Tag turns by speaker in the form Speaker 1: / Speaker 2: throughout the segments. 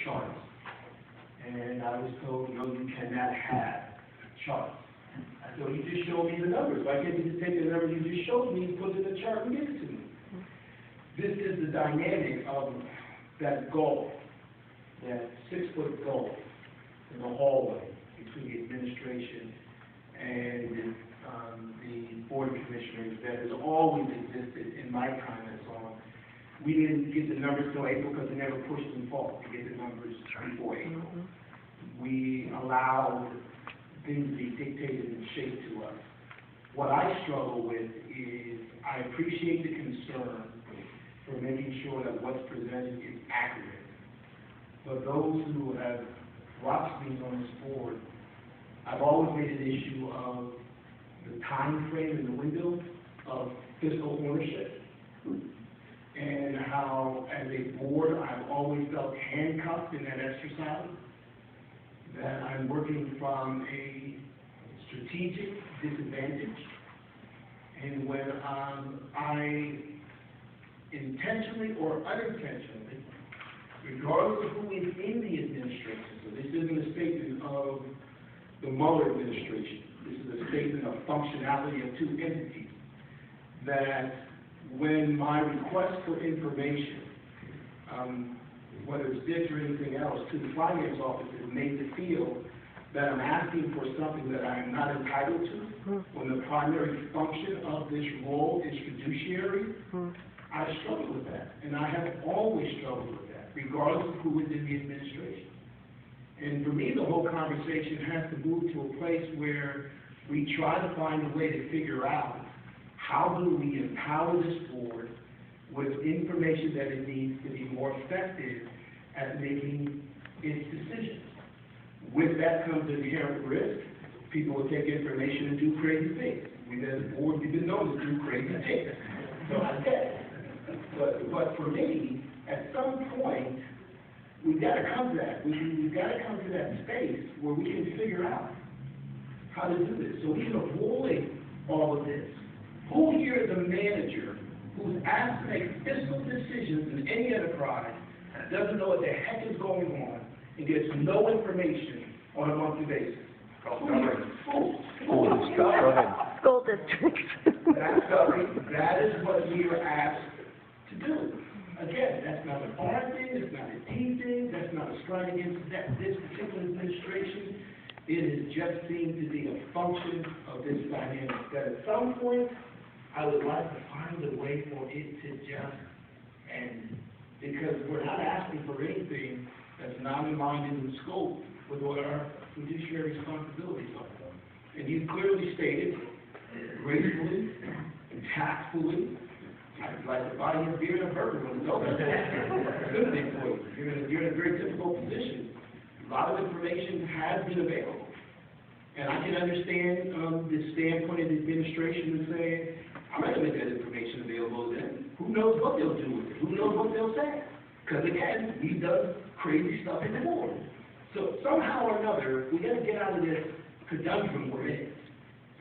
Speaker 1: charts. And I was told, no, you cannot have charts. I said, well, you just showed me the numbers. Why can't you just take the numbers you just showed me and put it in the chart and give it to me? This is the dynamic of that gulf, that 6-foot gulf in the hallway between the administration and the board of commissioners that has always existed in my time as long. We didn't get the numbers till April because they never pushed them forward to get the numbers before April. We allowed things to be dictated and shaped to us. What I struggle with is I appreciate the concern for making sure that what's presented is accurate. But those who have watched me on this board, I've always made an issue of the time frame and the window of fiscal ownership, and how, as a board, I've always felt handcuffed in that exercise, that I'm working from a strategic disadvantage, and when I intentionally or unintentionally, regardless of who is in the administration, so this isn't a statement of the Mueller administration, this is a statement of functionality of two entities, that when my request for information, whether it's this or anything else, to the finance office is made to feel that I'm asking for something that I am not entitled to, when the primary function of this role is fiduciary, I struggle with that, and I have always struggled with that, regardless of who is in the administration. And for me, the whole conversation has to move to a place where we try to find a way to figure out how do we empower this board with information that it needs to be more effective at making its decisions. With that comes inherent risk. People will take information and do crazy things. We as a board, we've been known to do crazy things. So I get it. But for me, at some point, we've got to come to that. We've got to come to that space where we can figure out how to do this. So we can avoid all of this. Who here is a manager who's asked to make fiscal decisions in any enterprise, doesn't know what the heck is going on, and gets no information on a monthly basis?
Speaker 2: School districts.
Speaker 1: That is what we are asked to do. Again, that's not an R thing, it's not a T thing, that's not a strike against this particular administration. It is just seen to be a function of this dynamic that at some point I would like to find a way for it to just end. Because we're not asking for anything that's not in line in the scope with what our fiduciary responsibilities are. And you clearly stated, gracefully, tactfully, I'd like to buy you a beer and a burger when it's over. Good thing for you. You're in a very difficult position. A lot of information has been available. And I can understand the standpoint of the administration and saying, I'm not going to make that information available to them. Who knows what they'll do with it? Who knows what they'll say? Because again, we've done crazy stuff in the board. So somehow or another, we got to get out of this conundrum we're in.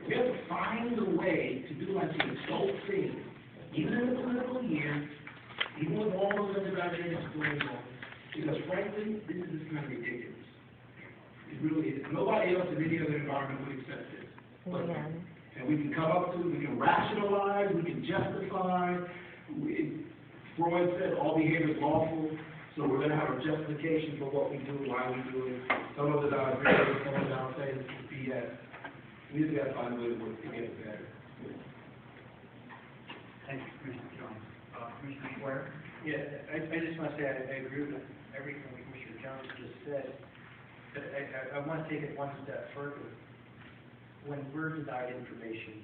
Speaker 1: We have to find a way to do like the adult thing, even in the political year, even with all those other dynamics going on. Because frankly, this is just kind of ridiculous. It really is. Nobody else in any other environment would accept this. But, and we can come up to, we can rationalize, we can justify. Freud said all behavior is lawful, so we're going to have a justification for what we do, why we do it. Some of it I'll agree with, some of it I'll say is BS. We just got to find a way to work together better.
Speaker 3: Thank you, Commissioner Jones. Commissioner Schwer?
Speaker 4: Yeah, I just want to say I agree with everything Commissioner Jones just said. But I want to take it one step further. When we're denied information,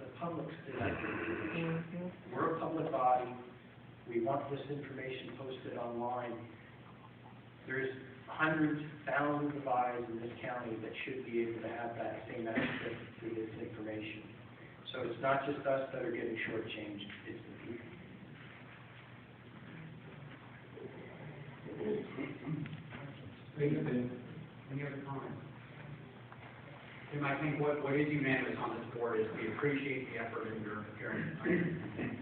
Speaker 4: the public's denied information. We're a public body. We want this information posted online. There's hundreds, thousands of eyes in this county that should be able to have that same access to this information. So it's not just us that are getting shortchanged, it's the people.
Speaker 3: Thank you, Ben. Any other comments? Tim, I think what is unanimous on this board is we appreciate the effort in your appearance tonight.